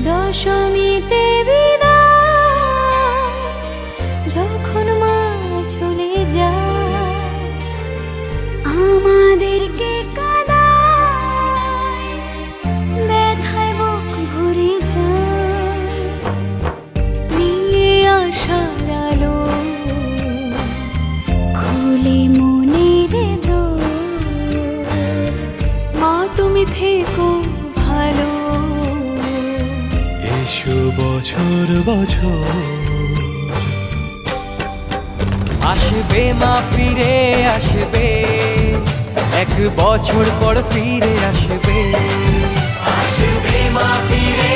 দশমীতে বিদায়, যখন মা চলে যায় আমাদেরকে কাঁদায়, ব্যথায় বুক ভরে যায়। নিয়ে আসার আলো খুলে মনের দোর, মা তুমি থেকো ভালো, এসো বছর বছর। আসবে মা ফিরে আসবে, এক বছর পর ফিরে আসবে। আসবে মা ফিরে